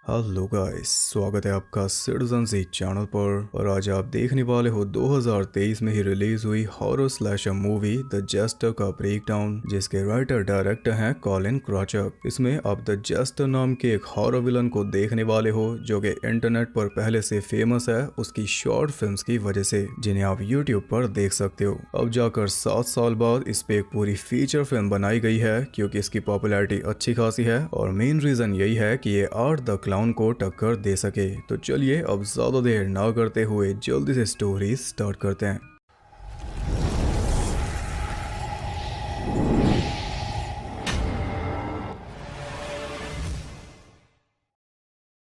Hello guys, स्वागत है आपका सिटीजन जी चैनल पर। और आज आप देखने वाले हो 2023 में ही रिलीज हुई horror slasher movie the Jester का ब्रेकडाउन, जिसके राइटर डायरेक्टर हैं कॉलिन क्रॉचक। इसमें आप द जेस्टर नाम के एक हॉरर विलन को देखने वाले हो जो कि इंटरनेट पर पहले से फेमस है उसकी शॉर्ट फिल्म्स की वजह से, जिन्हें आप यूट्यूब पर देख सकते हो। अब जाकर 7 साल बाद इस पे एक पूरी फीचर फिल्म बनाई गई है क्योंकि इसकी पॉपुलैरिटी अच्छी खासी है और मेन रीजन यही है कि ये आर्ट द क्लाउन को टक्कर दे सके। तो चलिए अब ज्यादा देर ना करते हुए जल्दी से स्टोरी स्टार्ट करते हैं।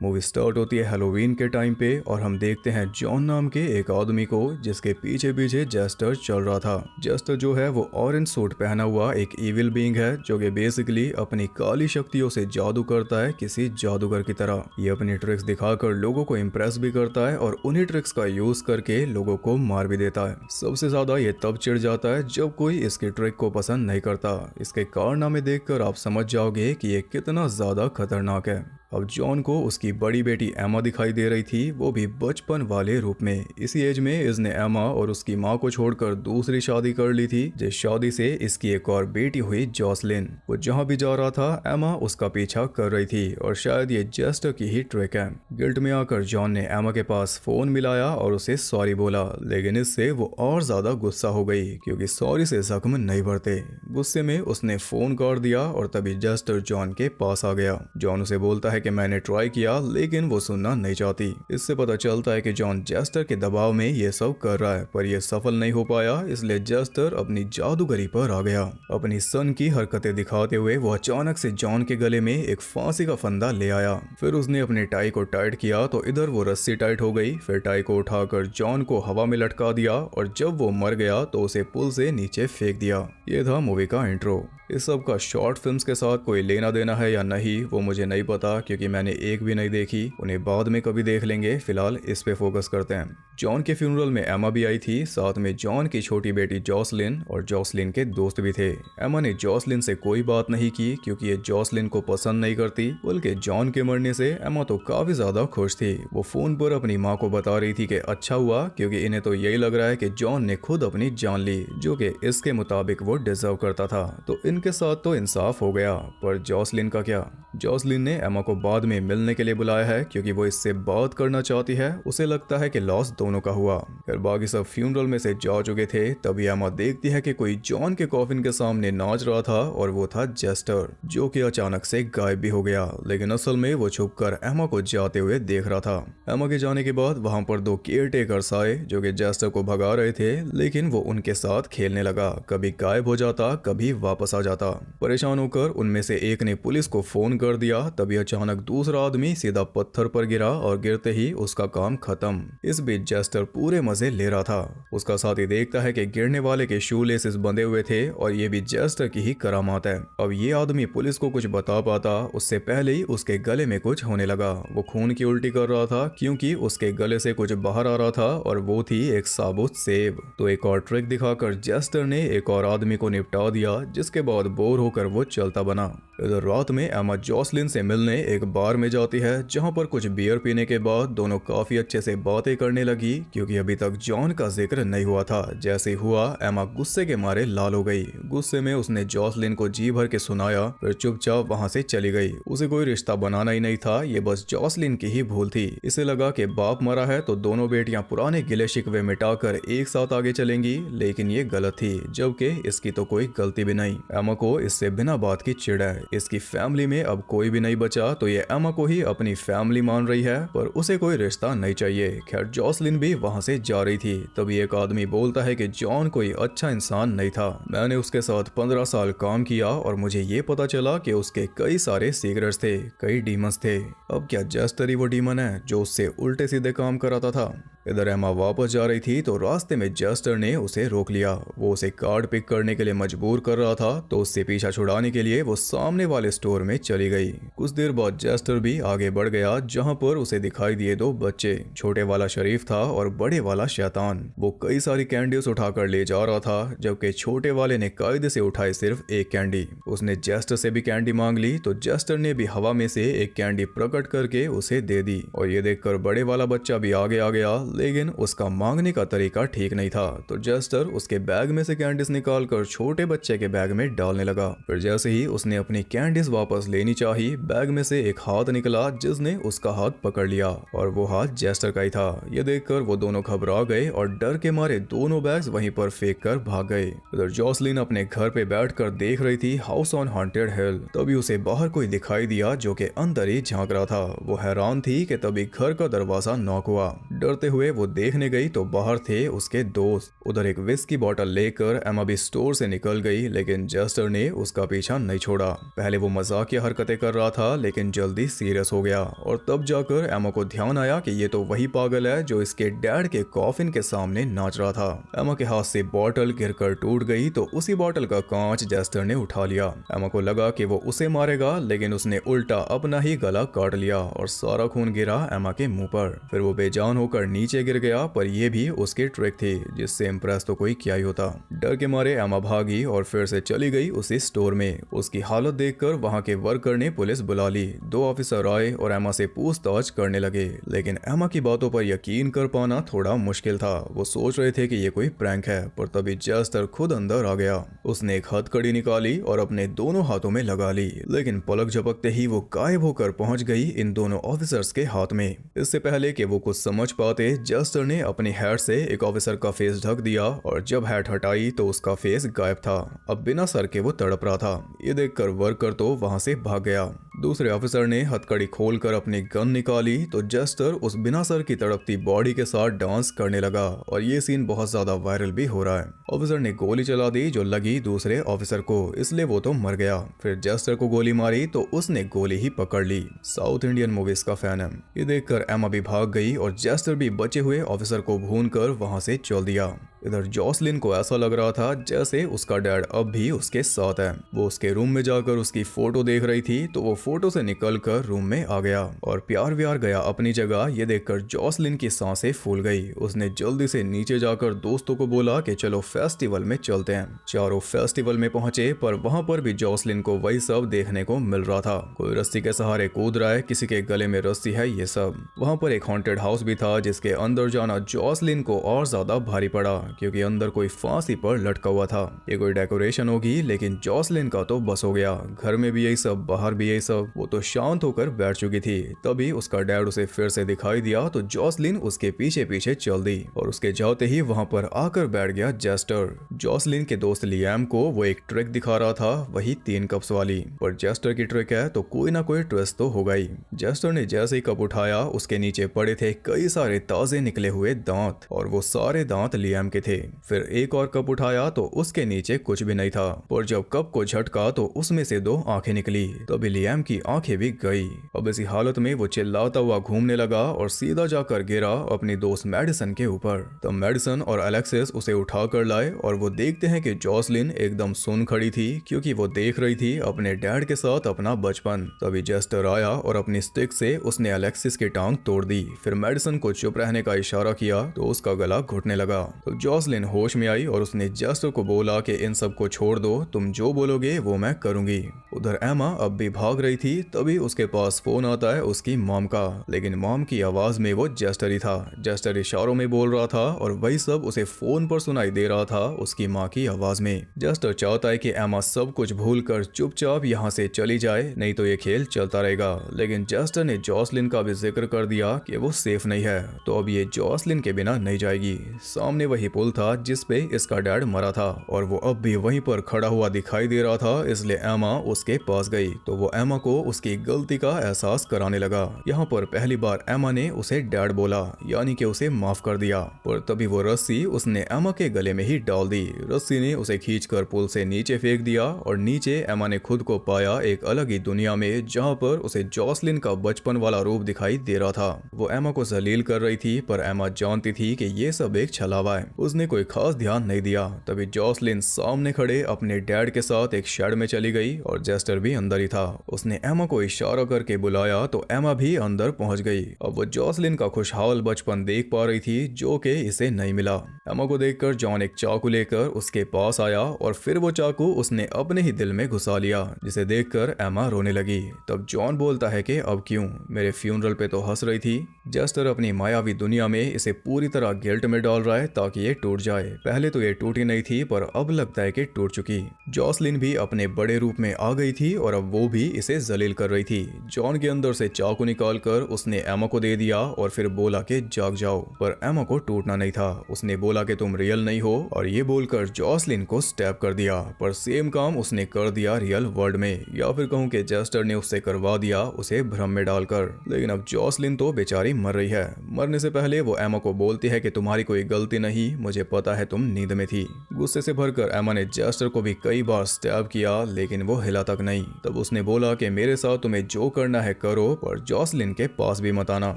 मूवी स्टार्ट होती है हैलोवीन के टाइम पे और हम देखते हैं जॉन नाम के एक आदमी को जिसके पीछे पीछे जेस्टर चल रहा था। जेस्टर जो है वो ऑरेंज सूट पहना हुआ एक इविल बीइंग है जो कि बेसिकली अपनी काली शक्तियों से जादू करता है किसी जादूगर की तरह। ये अपनी ट्रिक्स दिखाकर लोगों को इम्प्रेस भी करता है और उन्हीं ट्रिक्स का यूज करके लोगों को मार भी देता है। सबसे ज्यादा ये तब चिढ़ जाता है जब कोई इसकी ट्रिक को पसंद नहीं करता। इसके कारनामे देखकर आप समझ जाओगे कि ये कितना ज्यादा खतरनाक है। अब जॉन को उसकी बड़ी बेटी एमा दिखाई दे रही थी, वो भी बचपन वाले रूप में। इसी एज में इसने एमा और उसकी माँ को छोड़कर दूसरी शादी कर ली थी, जिस शादी से इसकी एक और बेटी हुई जॉसलिन। वो जहाँ भी जा रहा था एमा उसका पीछा कर रही थी और शायद ये जेस्टर की ही ट्रिक है। गिल्ट में आकर जॉन ने एमा के पास फोन मिलाया और उसे सॉरी बोला, लेकिन इससे वो और ज्यादा गुस्सा हो गई क्योंकि सॉरी से जख्म नहीं भरते। गुस्से में उसने फोन काट दिया और तभी जेस्टर जॉन के पास आ गया। जॉन उसे बोलता है कि मैंने ट्राई किया लेकिन वो सुनना नहीं चाहती। इससे पता चलता है कि जॉन जेस्टर के दबाव में ये सब कर रहा है, पर यह सफल नहीं हो पाया, इसलिए जेस्टर अपनी जादूगरी पर आ गया। अपनी सन की हरकतें दिखाते हुए वो अचानक से जॉन के गले में एक फांसी का फंदा ले आया। फिर उसने अपने टाई को टाइट किया तो इधर वो रस्सी टाइट हो गई। फिर टाई को उठाकर जॉन को हवा में लटका दिया और जब वो मर गया तो उसे पुल से नीचे फेंक दिया। ये था मूवी का इंट्रो। इस सब का शॉर्ट फिल्म्स के साथ कोई लेना देना है या नहीं वो मुझे नहीं पता क्योंकि मैंने एक भी नहीं देखी, उन्हें बाद में कभी देख लेंगे। फिलहाल इस पे फोकस करते हैं। जॉन के फ्यूनरल में एमा भी आई थी, साथ में जॉन की छोटी बेटी जॉसलिन और जॉसलिन के दोस्त भी थे। एमा ने जॉसलिन से कोई बात नहीं की क्योंकि ये जॉसलिन को पसंद नहीं करती, बल्कि जॉन के मरने से एमा तो काफी ज्यादा खुश थी। वो फोन पर अपनी माँ को बता रही थी कि अच्छा हुआ क्योंकि इन्हें तो यही लग रहा है कि जॉन ने खुद अपनी जान ली, जो कि इसके मुताबिक वो डिजर्व करता था। तो इनके साथ तो इंसाफ हो गया, पर जॉसलिन का क्या? जॉसलिन ने एमा को बाद में मिलने के लिए बुलाया है क्योंकि वो इससे बात करना चाहती है। उसे लगता है कि लॉस दोनों का हुआ। फिर बाकी सब फ्यूनरल में से जा चुके थे, तभी एमा देखती है कि कोई जॉन के कॉफिन के सामने नाच रहा था और वो था जेस्टर, जो कि अचानक से गायब भी हो गया। लेकिन असल में वो छुपकर एमा को जाते हुए देख रहा था। एमा के जाने के बाद वहां पर 2 केयर टेकर्स आए जो कि जेस्टर को भगा रहे थे, लेकिन वो उनके साथ खेलने लगा। कभी गायब हो जाता, कभी वापस आ जाता। परेशान होकर उनमें से एक ने पुलिस को फोन कर दिया। तभी अचानक दूसरा आदमी सीधा पत्थर पर गिरा और गिरते ही उसका काम खत्म। इस बीच जेस्टर पूरे मजे ले रहा था। उसका साथी देखता है कि गिरने वाले के शू लेसेस बंधे हुए थे और ये भी जेस्टर की ही करामात है। अब ये आदमी पुलिस को कुछ बता पाता उससे पहले ही उसके गले में कुछ होने लगा। वो खून की उल्टी कर रहा था क्योंकि उसके गले से कुछ बाहर आ रहा था और वो थी एक साबुत सेब। तो एक और ट्रिक दिखाकर जेस्टर ने एक और आदमी को निपटा दिया, जिसके बाद बोर होकर वो चलता बना। इधर रात में एमा जॉसलिन से मिलने एक बार में जाती है, जहां पर कुछ बियर पीने के बाद दोनों काफी अच्छे से बातें करने लगी क्योंकि अभी तक जॉन का जिक्र नहीं हुआ था। जैसे हुआ एमा गुस्से के मारे लाल हो गई। गुस्से में उसने जॉसलिन को जी भर के सुनाया, फिर चुपचाप वहां से चली गई। उसे कोई रिश्ता बनाना ही नहीं था, ये बस जॉसलिन की ही भूल थी। इसे लगा कि बाप मरा है तो दोनों बेटियां पुराने गिले शिकवे मिटाकर एक साथ आगे चलेंगी, लेकिन ये गलत थी, जबकि इसकी तो कोई गलती भी नहीं। एमा को इससे बिना बात की चिढ़ है। इसकी फैमिली में अब कोई भी नहीं बचा तो ये एमा को ही अपनी फैमिली मान रही है, पर उसे कोई रिश्ता नहीं चाहिए। खैर जॉसलिन भी वहां से जा रही थी, तभी एक आदमी बोलता है कि जॉन कोई अच्छा इंसान नहीं था। मैंने उसके साथ 15 साल काम किया और मुझे ये पता चला कि उसके कई सारे सीक्रेट्स थे, कई डीमंस थे। अब क्या जेस्टर ही वो डीमन है जो उससे उल्टे सीधे काम कराता था? इधर एमा वापस जा रही थी तो रास्ते में जस्टर ने उसे रोक लिया। वो उसे कार्ड पिक करने के लिए मजबूर कर रहा था तो उससे पीछा छुड़ाने के लिए वो सामने वाले स्टोर में चली गई। कुछ देर बाद जस्टर भी आगे बढ़ गया जहाँ पर उसे दिखाई दिए दो बच्चे, छोटे वाला शरीफ था और बड़े वाला शैतान। वो कई सारी कैंडीज उठाकर ले जा रहा था जबकि छोटे वाले ने कायदे से उठाई सिर्फ एक कैंडी। उसने जस्टर से भी कैंडी मांग ली तो जस्टर ने भी हवा में से एक कैंडी प्रकट करके उसे दे दी और ये देखकर बड़े वाला बच्चा भी आगे आ गया, लेकिन उसका मांगने का तरीका ठीक नहीं था तो जस्टर उसके बैग में से कैंडीज निकालकर छोटे बच्चे के बैग में डालने लगा। फिर जैसे ही उसने अपनी कैंडीज वापस लेनी चाही, बैग में से एक हाथ निकला जिसने उसका हाथ पकड़ लिया और वो हाथ जस्टर का ही था। ये देखकर वो दोनों घबरा गए और डर के मारे दोनों बैग्स वहीं पर फेंक कर भाग गए। उधर जॉसलिन अपने घर पे बैठकर देख रही थी हाउस ऑन हॉन्टेड हिल। तभी उसे बाहर कोई दिखाई दिया जो कि अंदर ही झांक रहा था। वो हैरान थी कि तभी घर का दरवाजा नॉक हुआ। डरते हुए वो देखने गई तो बाहर थे उसके दोस्त। उधर एक विस्की बॉटल लेकर एमा भी स्टोर से निकल गई, लेकिन जस्टर ने उसका पीछा नहीं छोड़ा। पहले वो मजाकिया हरकतें कर रहा था लेकिन जल्दी सीरियस हो गया और तब जाकर एमा को ध्यान आया कि ये तो वही पागल है जो इसके डैड के कॉफिन के सामने नाच रहा था। एमा के हाथ से बॉटल गिरकर टूट गई तो उसी बॉटल का कांच जस्टर ने उठा लिया। एमा को लगा कि वो उसे मारेगा, लेकिन उसने उल्टा अपना ही गला काट लिया और सारा खून गिरा एमा के मुंह पर। फिर वो बेजान होकर नीचे गिर गया, पर यह भी उसकी ट्रिक थी जिससे इम्प्रेस तो कोई क्या ही होता। डर के मारे एमा भागी और फिर से चली गई उसी स्टोर में। उसकी हालत देखकर वहां के वर्कर ने पुलिस बुला ली। 2 ऑफिसर आए और एमा से पूछताछ करने लगे, लेकिन एमा की बातों पर यकीन कर पाना थोड़ा मुश्किल था। वो सोच रहे थे कि ये कोई प्रैंक है, पर तभी जस्टर खुद अंदर आ गया। उसने एक हथकड़ी निकाली और अपने दोनों हाथों में लगा ली, लेकिन पलक झपकते ही वो गायब होकर पहुंच गई इन दोनों ऑफिसर्स के हाथ में। इससे पहले कि वो कुछ समझ पाते, जस्टर ने अपनी हैट से एक ऑफिसर का फेस ढक दिया और जब हैट हटाई तो उसका फेस गायब था। अब बिना सर के वो तड़प रहा था। ये देखकर वर्कर तो वहां से भाग गया। दूसरे ऑफिसर ने हथकड़ी खोलकर अपनी गन निकाली तो जस्टर उस बिना सर की तड़पती बॉडी के साथ डांस करने लगा और ये सीन बहुत ज्यादा वायरल भी हो रहा है। ऑफिसर ने गोली चला दी जो लगी दूसरे ऑफिसर को, इसलिए वो तो मर गया। फिर जस्टर को गोली मारी तो उसने गोली ही पकड़ ली। साउथ इंडियन मूवीज का फैन है। ये देखकर एमा भी भाग गई और जस्टर भी बचे हुए ऑफिसर को भूनकर वहां से चल दिया। इधर जॉसलिन को ऐसा लग रहा था जैसे उसका डैड अब भी उसके साथ है। वो उसके रूम में जाकर उसकी फोटो देख रही थी तो वो फोटो से निकलकर रूम में आ गया और प्यार व्यार गया अपनी जगह। ये देखकर जॉसलिन की सांसें फूल गई। उसने जल्दी से नीचे जाकर दोस्तों को बोला कि चलो फेस्टिवल में चलते हैं। चारों फेस्टिवल में पहुंचे, पर वहां पर भी जॉसलिन को वही सब देखने को मिल रहा था। कोई रस्सी के सहारे कूद रहा है, किसी के गले में रस्सी है, ये सब। वहां पर एक हॉन्टेड हाउस भी था जिसके अंदर जाना जॉसलिन को और ज्यादा भारी पड़ा क्योंकि अंदर कोई फांसी पर लटका हुआ था। ये कोई डेकोरेशन होगी, लेकिन जॉसलिन का तो बस हो गया। घर में भी यही सब, बाहर भी यही सब। वो तो शांत होकर बैठ चुकी थी। तभी उसका डैड उसे फिर से दिखाई दिया तो जॉसलिन उसके पीछे पीछे चल दी और उसके जाते ही वहां पर आकर बैठ गया जस्टर। जॉसलिन के दोस्त लियाम को वो एक ट्रिक दिखा रहा था, वही 3 कप्स वाली। पर जस्टर की ट्रिक है तो कोई ना कोई ट्विस्ट तो होगा ही। जस्टर ने जैसे ही कप उठाया, उसके नीचे पड़े थे कई सारे ताजे निकले हुए दांत और वो सारे दांत लियाम के थे। फिर एक और कप उठाया तो उसके नीचे कुछ भी नहीं था, पर जब कप को झटका तो उसमें से 2 आंखें निकली। तभी लियाम की आंखें भी गई। अब इसी हालत में वो चिल्लाता हुआ घूमने लगा और सीधा जाकर गिरा अपनी दोस्त मेडिसन के ऊपर। तब मेडिसन और अलेक्सिस उसे उठा कर लाए और वो देखते हैं कि जॉसलिन एकदम सुन खड़ी थी क्योंकि वो देख रही थी अपने डैड के साथ अपना बचपन। तभी जस्टर आया और अपनी स्टिक से उसने अलेक्सिस की टांग तोड़ दी। फिर मेडिसन को चुप रहने का इशारा किया तो उसका गला घुटने लगा। तो जॉसलिन होश में आई और उसने जस्टर को बोला कि इन सब को छोड़ दो, तुम जो बोलोगे वो मैं करूंगी। उधर एमा अब भी भाग रही थी। तभी उसके पास फोन आता है उसकी मॉम का, लेकिन मॉम की आवाज में वो जस्टर ही था। जस्टर इशारों में बोल रहा था और वही सब उसे फोन पर सुनाई दे रहा था उसकी माँ की आवाज में। जस्टर चाहता है कि एमा सब कुछ भूलकर चुपचाप यहाँ से चली जाए, नहीं तो ये खेल चलता रहेगा। लेकिन जस्टर ने जॉसलिन का भी जिक्र कर दिया कि वो सेफ नहीं है, तो अब ये जॉसलिन के बिना नहीं जाएगी। सामने वही पुल था जिस पे इसका डैड मरा था और वो अब भी वहीं पर खड़ा हुआ दिखाई दे रहा था, इसलिए एमा उसके पास गई तो वो एमा को उसकी गलती का एहसास कराने लगा। यहाँ पर पहली बार एमा ने उसे डैड बोला, यानी कि उसे माफ कर दिया। पर तभी वो रस्सी उसने एमा के गले में ही डाल दी। रस्सी ने उसे खींचकर पुल से नीचे फेंक दिया और नीचे एमा ने खुद को पाया एक अलग ही दुनिया में, जहाँ पर उसे जॉसलिन का बचपन वाला रूप दिखाई दे रहा था। वो एमा को जलील कर रही थी पर एमा जानती थी कि ये सब एक छलावा है। उसने कोई खास ध्यान नहीं दिया। तभी जॉसलिन सामने खड़े अपने डैड के साथ एक शेड में चली गई और जेस्टर भी अंदर ही था। उसने एमा को इशारा करके बुलाया तो एमा भी अंदर पहुंच गई। अब वो जॉसलिन का खुशहाल बचपन देख पा रही थी जो कि इसे नहीं मिला। एमा को देखकर जॉन एक चाकू लेकर उसके पास आया और फिर वो चाकू उसने अपने ही दिल में घुसा लिया, जिसे देखकर एमा रोने लगी। तब जॉन बोलता है कि अब क्यों, मेरे फ्यूनरल पे तो हंस रही थी। जेस्टर अपनी मायावी दुनिया में इसे पूरी तरह गिल्ट में डाल रहा है ताकि ये टूट जाए। पहले तो ये टूटी नहीं थी पर अब लगता है कि टूट चुकी। जॉसलिन भी अपने बड़े रूप में आ गई थी और अब वो भी इसे जलील कर रही थी। जॉन के अंदर से चाकू निकालकर उसने एमा को दे दिया और फिर बोला कि जाग जाओ, पर एमा को टूटना नहीं था। उसने बोला कि तुम रियल नहीं हो और ये बोलकर जॉसलिन को स्टैब कर दिया। पर सेम काम उसने कर दिया रियल वर्ल्ड में, या फिर कहूँ कि जेस्टर ने उससे करवा दिया, उसे भ्रम में डालकर। लेकिन अब जॉसलिन तो बेचारी मर रही है। मरने से पहले वो एमा को बोलती है कि तुम्हारी कोई गलती नहीं, मुझे पता है तुम नींद में थी। गुस्से से भरकर एमा ने जेस्टर को भी कई बार स्टैब किया लेकिन वो हिला तक नहीं। तब उसने बोला कि मेरे साथ तुम्हें जो करना है करो, पर जॉसलिन के पास भी मत आना।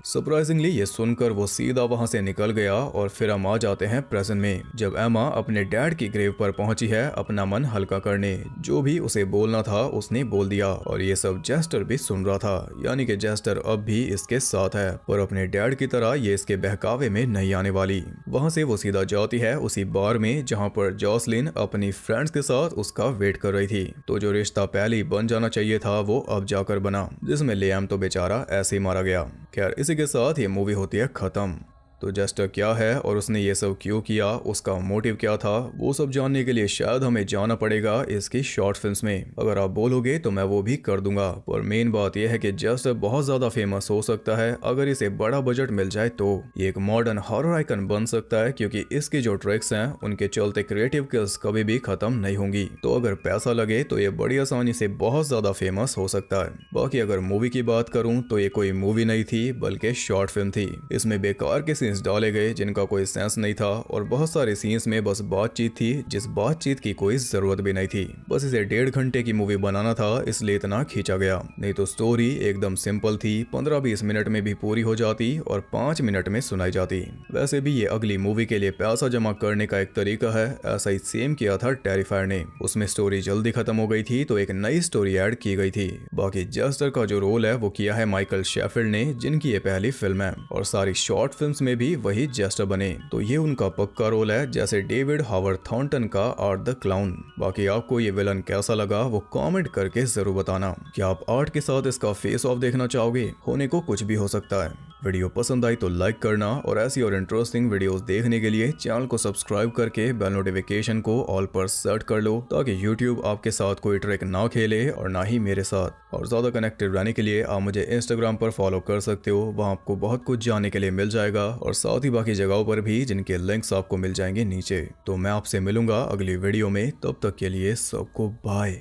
सरप्राइजिंगली ये सुनकर वो सीधा वहां से निकल गया और फिर हम आ जाते हैं प्रेजेंट में, जब एमा अपने डैड की ग्रेव पर पहुंची है अपना मन हल्का करने। जो भी उसे बोलना था उसने बोल दिया और ये सब जेस्टर भी सुन रहा था, यानी कि जेस्टर अब भी इसके साथ है, पर अपने डैड की तरह ये इसके बहकावे में नहीं आने वाली। वहां से वो सीधा जाती है उसी बार में जहां पर जॉसलिन अपनी फ्रेंड्स के साथ उसका वेट कर रही थी। तो जो रिश्ता पहले ही बन जाना चाहिए था वो अब जाकर बना, जिसमें लियाम तो बेचारा ऐसे ही मारा गया। खैर इसी के साथ ये मूवी होती है खत्म। तो जेस्टर क्या है और उसने ये सब क्यों किया, उसका मोटिव क्या था, वो सब जानने के लिए शायद हमें जाना पड़ेगा इसकी शॉर्ट फिल्म्स में। अगर आप बोलोगे तो मैं वो भी कर दूंगा, पर मेन बात यह है कि जेस्टर बहुत ज्यादा फेमस हो सकता है अगर इसे बड़ा बजट मिल जाए तो। ये एक मॉडर्न हॉरर आइकन बन सकता है क्योंकि इसके जो ट्रिक्स हैं उनके चलते क्रिएटिव स्किल्स कभी भी खत्म नहीं होंगी। तो अगर पैसा लगे तो ये बड़ी आसानी से बहुत ज्यादा फेमस हो सकता है। बाकी अगर मूवी की बात करूं तो ये कोई मूवी नहीं थी बल्कि शॉर्ट फिल्म थी। इसमें बेकार के सीन्स डाले गए जिनका कोई सेंस नहीं था और बहुत सारे सीन्स में बस बातचीत थी जिस बातचीत की कोई जरूरत भी नहीं थी। बस इसे 1.5 घंटे की मूवी बनाना था इसलिए इतना खींचा गया, नहीं तो स्टोरी एकदम सिंपल थी, 15-20 मिनट में भी पूरी हो जाती और 5 मिनट में सुनाई जाती। वैसे भी ये अगली मूवी के लिए पैसा जमा करने का एक तरीका है, ऐसा ही सेम किया था टेरिफायर ने। उसमें स्टोरी जल्दी खत्म हो गई थी तो एक नई स्टोरी ऐड की गई थी। बाकी जेस्टर का जो रोल है वो किया है माइकल शेफिल्ड ने, जिनकी ये पहली फिल्म है और सारी शॉर्ट फिल्म्स में भी वही जेस्टर बने, तो ये उनका पक्का रोल है, जैसे डेविड हावर्ड थॉर्नटन का आर्ट द क्लाउन। बाकी आपको ये विलन कैसा लगा वो कमेंट करके जरूर बताना। क्या आप आर्ट के साथ इसका फेस ऑफ देखना चाहोगे? होने को कुछ भी हो सकता है। वीडियो पसंद आई तो लाइक करना और ऐसी और इंटरेस्टिंग वीडियोस देखने के लिए चैनल को सब्सक्राइब करके बेल नोटिफिकेशन को ऑल पर सेट कर लो, ताकि यूट्यूब आपके साथ कोई ट्रिक ना खेले और ना ही मेरे साथ। और ज्यादा कनेक्टेड रहने के लिए आप मुझे इंस्टाग्राम पर फॉलो कर सकते हो, वहाँ आपको बहुत कुछ जानने के लिए मिल जाएगा और साथ ही बाकी जगहों पर भी जिनके लिंक्स आपको मिल जाएंगे नीचे। तो मैं आपसे मिलूंगा अगली वीडियो में, तब तक के लिए सबको बाय।